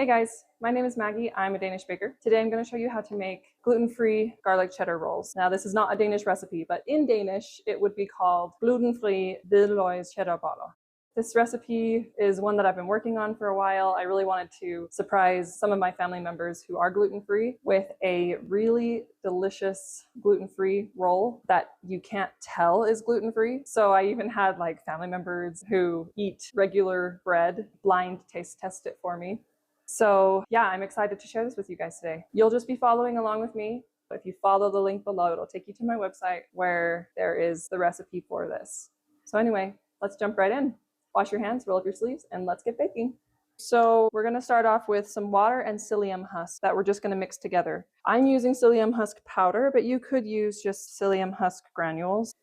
Hey guys, my name is Maggie. I'm a Danish baker. Today I'm going to show you how to make gluten-free garlic cheddar rolls. Now this is not a Danish recipe, but in Danish it would be called Glutenfri hvidløgs cheddarboller. This recipe is one that I've been working on for a while. I really wanted to surprise some of my family members who are gluten-free with a really delicious gluten-free roll that you can't tell is gluten-free. So I even had like family members who eat regular bread blind taste test it for me. So yeah, I'm excited to share this with you guys today. You'll just be following along with me. If you follow the link below, it'll take you to my website where there is the recipe for this. So anyway, let's jump right in. Wash your hands, roll up your sleeves, and let's get baking. So we're going to start off with some water and psyllium husk that we're just going to mix together. I'm using psyllium husk powder, but you could use just psyllium husk granules.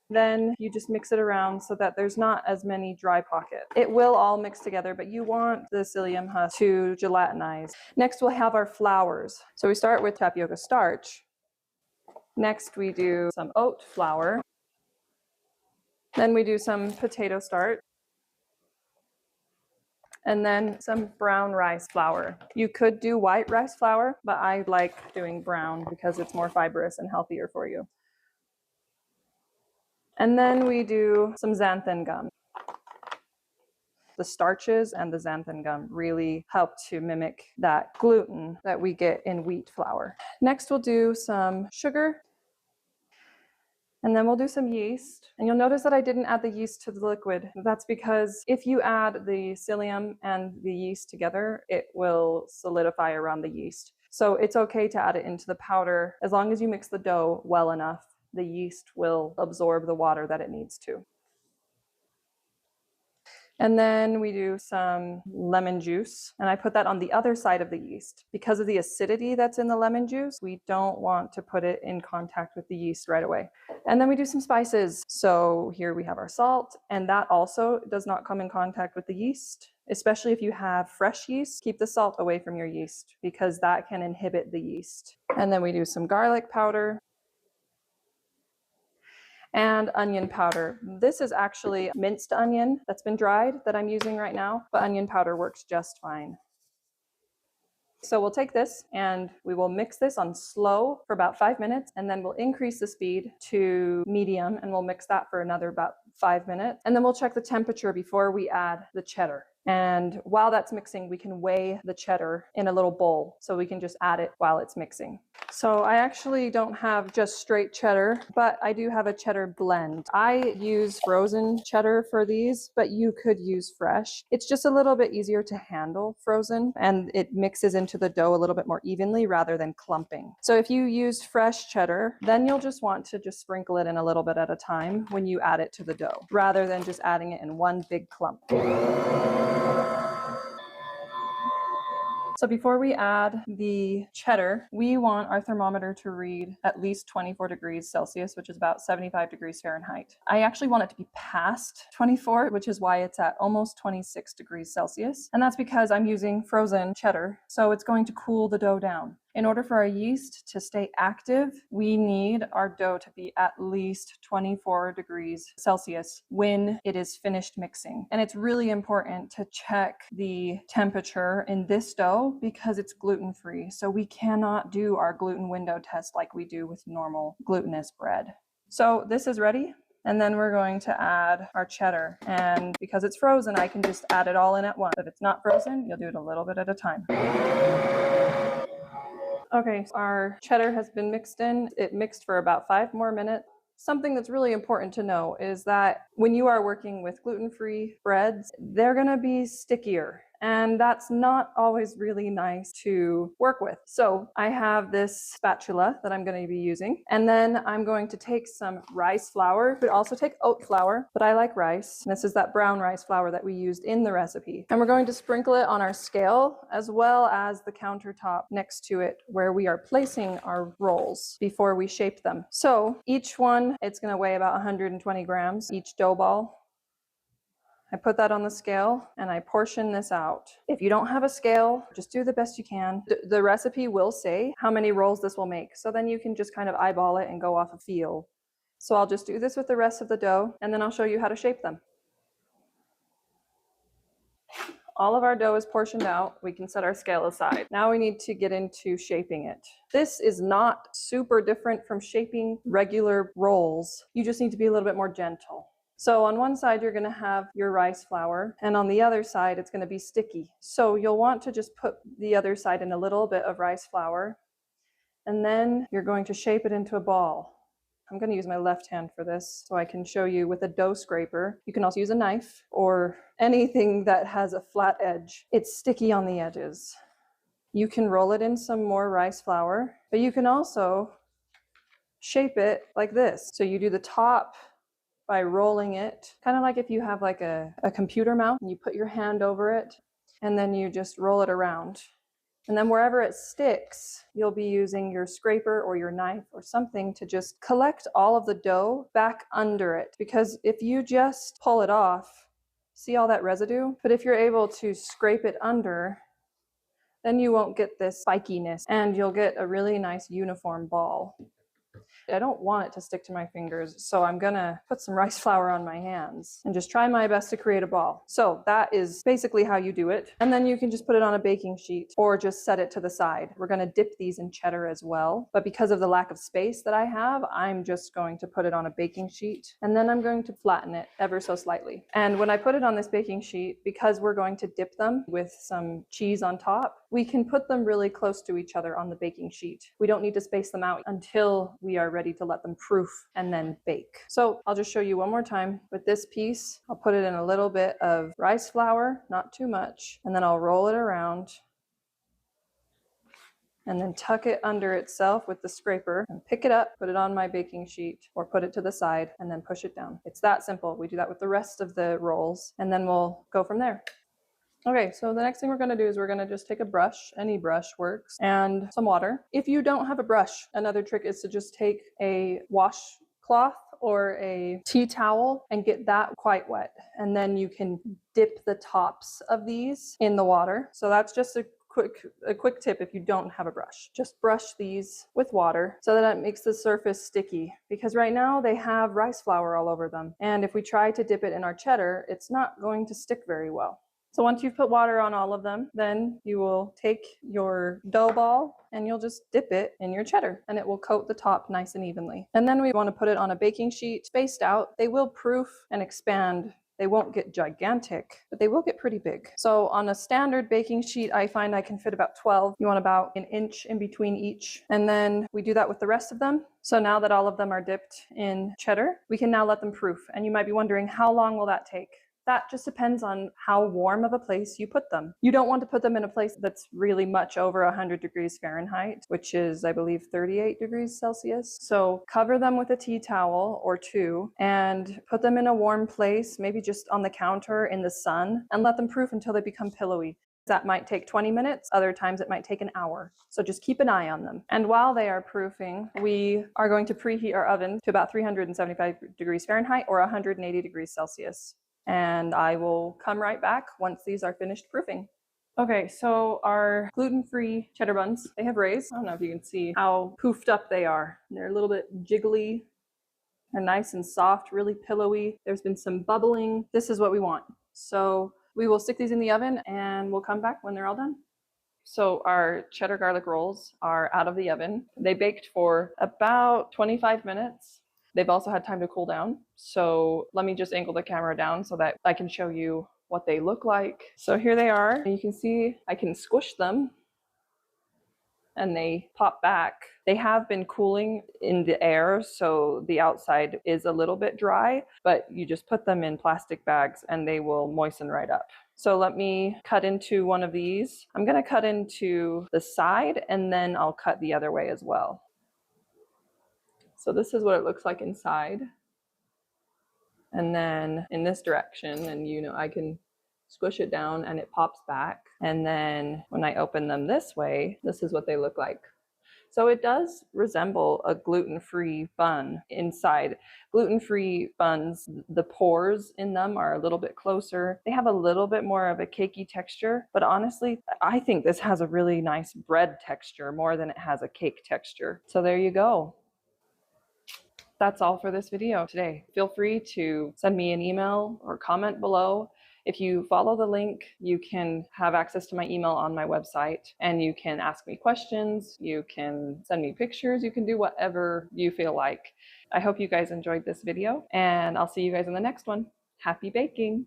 Then you just mix it around so that there's not as many dry pockets. It will all mix together, but you want the psyllium husk to gelatinize. Next, we'll have our flours. So we start with tapioca starch. Next, we do some oat flour. Then we do some potato starch. And then some brown rice flour. You could do white rice flour, but I like doing brown because it's more fibrous and healthier for you. And then we do some xanthan gum. The starches and the xanthan gum really help to mimic that gluten that we get in wheat flour. Next, we'll do some sugar. And then we'll do some yeast. And you'll notice that I didn't add the yeast to the liquid. That's because if you add the psyllium and the yeast together, it will solidify around the yeast. So it's okay to add it into the powder. As long as you mix the dough well enough, the yeast will absorb the water that it needs to. And then we do some lemon juice, and I put that on the other side of the yeast. Because of the acidity that's in the lemon juice, we don't want to put it in contact with the yeast right away. And then we do some spices. So here we have our salt, and that also does not come in contact with the yeast. Especially if you have fresh yeast, keep the salt away from your yeast because that can inhibit the yeast. And then we do some garlic powder. And onion powder. This is actually minced onion that's been dried that I'm using right now, but onion powder works just fine. So we'll take this and we will mix this on slow for about 5 minutes, and then we'll increase the speed to medium and we'll mix that for another about 5 minutes. And then we'll check the temperature before we add the cheddar. And while that's mixing, we can weigh the cheddar in a little bowl so we can just add it while it's mixing. So I actually don't have just straight cheddar, but I do have a cheddar blend. I use frozen cheddar for these, but you could use fresh. It's just a little bit easier to handle frozen, and it mixes into the dough a little bit more evenly rather than clumping. So if you use fresh cheddar, then you'll just want to just sprinkle it in a little bit at a time when you add it to the dough, rather than just adding it in one big clump. So before we add the cheddar, we want our thermometer to read at least 24 degrees Celsius, which is about 75 degrees Fahrenheit. I actually want it to be past 24, which is why it's at almost 26 degrees Celsius. And that's because I'm using frozen cheddar, so it's going to cool the dough down. In order for our yeast to stay active, we need our dough to be at least 24 degrees Celsius when it is finished mixing. And it's really important to check the temperature in this dough because it's gluten-free. So we cannot do our gluten window test like we do with normal glutinous bread. So this is ready. And then we're going to add our cheddar. And because it's frozen, I can just add it all in at once. If it's not frozen, you'll do it a little bit at a time. Okay, so our cheddar has been mixed in. It mixed for about 5 more minutes. Something that's really important to know is that when you are working with gluten-free breads, they're going to be stickier. And that's not always really nice to work with. So I have this spatula that I'm going to be using. And then I'm going to take some rice flour. You could also take oat flour, but I like rice. This is that brown rice flour that we used in the recipe. And we're going to sprinkle it on our scale as well as the countertop next to it where we are placing our rolls before we shape them. So each one, it's going to weigh about 120 grams, each dough ball. I put that on the scale and I portion this out. If you don't have a scale, just do the best you can. The recipe will say how many rolls this will make. So then you can just kind of eyeball it and go off a feel. So I'll just do this with the rest of the dough and then I'll show you how to shape them. All of our dough is portioned out. We can set our scale aside. Now we need to get into shaping it. This is not super different from shaping regular rolls. You just need to be a little bit more gentle. So on one side, you're going to have your rice flour, and on the other side, it's going to be sticky. So you'll want to just put the other side in a little bit of rice flour, and then you're going to shape it into a ball. I'm going to use my left hand for this so I can show you with a dough scraper. You can also use a knife or anything that has a flat edge. It's sticky on the edges. You can roll it in some more rice flour, but you can also shape it like this. So you do the top by rolling it, kind of like if you have like a computer mouse and you put your hand over it and then you just roll it around. And then wherever it sticks, you'll be using your scraper or your knife or something to just collect all of the dough back under it. Because if you just pull it off, see all that residue? But if you're able to scrape it under, then you won't get this spikiness and you'll get a really nice uniform ball. I don't want it to stick to my fingers, so I'm gonna put some rice flour on my hands and just try my best to create a ball. So that is basically how you do it. And then you can just put it on a baking sheet or just set it to the side. We're gonna dip these in cheddar as well, but because of the lack of space that I have, I'm just going to put it on a baking sheet and then I'm going to flatten it ever so slightly. And when I put it on this baking sheet, because we're going to dip them with some cheese on top, we can put them really close to each other on the baking sheet. We don't need to space them out until we are ready to let them proof and then bake. So I'll just show you one more time. With this piece, I'll put it in a little bit of rice flour, not too much, and then I'll roll it around and then tuck it under itself with the scraper and pick it up, put it on my baking sheet or put it to the side and then push it down. It's that simple. We do that with the rest of the rolls and then we'll go from there. Okay, so the next thing we're going to do is we're going to just take a brush, any brush works, and some water. If you don't have a brush, another trick is to just take a washcloth or a tea towel and get that quite wet. And then you can dip the tops of these in the water. So that's just a quick tip if you don't have a brush. Just brush these with water so that it makes the surface sticky, because right now they have rice flour all over them. And if we try to dip it in our cheddar, it's not going to stick very well. So once you've put water on all of them, then you will take your dough ball and you'll just dip it in your cheddar and it will coat the top nice and evenly. And then we want to put it on a baking sheet spaced out. They will proof and expand. They won't get gigantic, but they will get pretty big. So on a standard baking sheet, I find I can fit about 12. You want about an inch in between each. And then we do that with the rest of them. So now that all of them are dipped in cheddar, we can now let them proof. And you might be wondering, how long will that take? That just depends on how warm of a place you put them. You don't want to put them in a place that's really much over 100 degrees Fahrenheit, which is, I believe, 38 degrees Celsius. So cover them with a tea towel or two and put them in a warm place, maybe just on the counter in the sun, and let them proof until they become pillowy. That might take 20 minutes. Other times it might take an hour. So just keep an eye on them. And while they are proofing, we are going to preheat our oven to about 375 degrees Fahrenheit or 180 degrees Celsius. And I will come right back once these are finished proofing. Okay, so our gluten-free cheddar buns, they have raised. I don't know if you can see how poofed up they are. They're a little bit jiggly. They're nice and soft, really pillowy. There's been some bubbling. This is what we want. So we will stick these in the oven and we'll come back when they're all done. So our cheddar garlic rolls are out of the oven. They baked for about 25 minutes. They've also had time to cool down. So let me just angle the camera down so that I can show you what they look like. So here they are. You can see I can squish them and they pop back. They have been cooling in the air, so the outside is a little bit dry, but you just put them in plastic bags and they will moisten right up. So let me cut into one of these. I'm going to cut into the side and then I'll cut the other way as well. So this is what it looks like inside. And then in this direction, and you know, I can squish it down and it pops back. And then when I open them this way, this is what they look like. So it does resemble a gluten-free bun inside. Gluten-free buns, the pores in them are a little bit closer. They have a little bit more of a cakey texture, but honestly, I think this has a really nice bread texture more than it has a cake texture. So there you go. That's all for this video today. Feel free to send me an email or comment below If you follow the link, you can have access to my email on my website, and you can ask me questions, you can send me pictures, you can do whatever you feel like. I hope you guys enjoyed this video, and I'll see you guys in the next one. Happy baking!